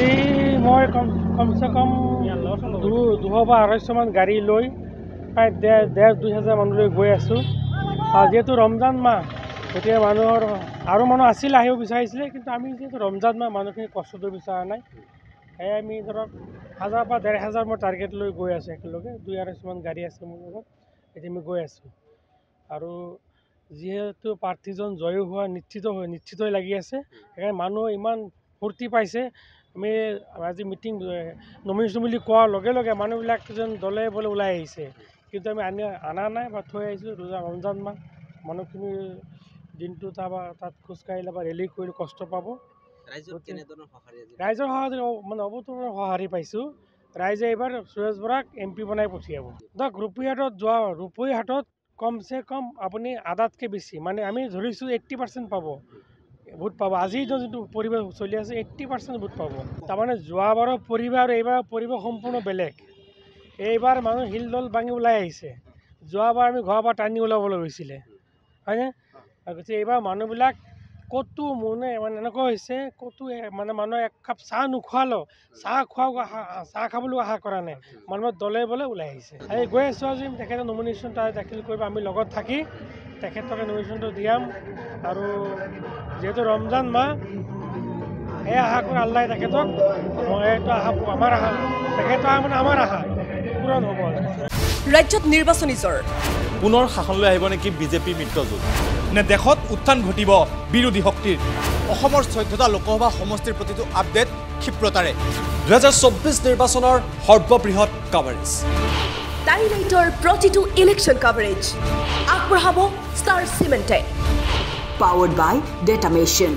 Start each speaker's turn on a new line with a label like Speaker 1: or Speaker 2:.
Speaker 1: আজি মই কমসে কম 200 বা 250 মান গাড়ী লৈ প্ৰায় 1,500-2,000 মানুহলৈ গৈ আছোঁ। যেহেতু ৰমজান মাহ গতিকে মানুহৰ আৰু মানুহ আছিল আহিব বিচাৰিছিলে, কিন্তু আমি যিহেতু ৰমজান মাহ মানুহখিনি কষ্টটো বিচৰা নাই, সেয়ে আমি ধৰক 1000 বা 1500 মই টাৰ্গেট লৈ গৈ আছোঁ। একেলগে 200-250 মান গাড়ী আছে মোৰ লগত, এতিয়া আমি গৈ আছোঁ। আৰু যিহেতু প্ৰাৰ্থীজন জয়ী হোৱা নিশ্চিত লাগি আছে, সেইকাৰণে মানুহ ইমান ফূৰ্তি পাইছে। আমি আজি মিটিং নমিনেশ্যন বুলি কোৱাৰ লগে লগে মানুহবিলাক যেন দলে বলে ওলাই আহিছে, কিন্তু আমি অনা নাই বা থৈ আহিছোঁ। ৰমজান মাহ মানুহখিনি দিনটো তাত খোজকাঢ়িলে বা ৰেলী কৰিলে কষ্ট পাব। ৰাইজৰ সহায় মানে অভূতপূৰ্ব সঁহাৰি পাইছোঁ। ৰাইজে এইবাৰ সুৰেশ বৰাক MP বনাই পঠিয়াব। ধৰক ৰূপহীহাটত কমচে কম আপুনি আধাতকৈ বেছি, মানে আমি ধৰিছোঁ 80% পাব ভোট পাব। আজিৰ যিটো পৰিৱেশ চলি আছে 80% ভোট পাব। তাৰমানে যোৱাবাৰৰ পৰিৱেশ আৰু এইবাৰৰ পৰিৱেশ সম্পূৰ্ণ বেলেগ। এইবাৰ মানুহ শিলডল ভাঙি ওলাই আহিছে, যোৱাবাৰ আমি ঘৰৰ পৰা টানি ওলাবলৈ হৈছিলে, হয়নে? গতিকে এইবাৰ মানুহবিলাক ক'তো মানে এনেকুৱা হৈছে, ক'তো মানে মানুহে এক কাপ চাহ নোখোৱালেও চাহ খাবলৈও আশা কৰা নাই, মানুহৰ দলে বলে ওলাই আহিছে। আমি গৈ আছোঁ আজি তেখেতে নমিনেশ্যন দাখিল কৰিব, আমি লগত থাকি তেখেতকে নমিনেশ্যনটো দিয়াম। আৰু যিহেতু ৰমজান মাহ, এই আশা কৰি আল্লাহ তেখেতক, এইটো আশা আমাৰ আশা, তেখেতৰ আশা মানে আমাৰ আশা পূৰণ হ'ব।
Speaker 2: ৰাজ্যত নিৰ্বাচনী জ্বৰ,
Speaker 3: পুনৰ শাসনলৈ আহিব নেকি বিজেপি মিত্ৰজোঁট?
Speaker 4: নে দেশত উত্থান ঘটিব বিৰোধী শক্তিৰ? অসমৰ 14টা লোকসভা সমষ্টিৰ প্ৰতিটো আপডেট ক্ষিপ্ৰতাৰে।
Speaker 3: 2024 নিৰ্বাচনৰ সৰ্ববৃহৎ কাভাৰেজ,
Speaker 2: টাইলাইটৰ প্ৰতিটো ইলেকশ্যন কাভাৰেজ আগবঢ়াব ষ্টাৰ চিমেণ্টে।
Speaker 5: Powered by Datamation.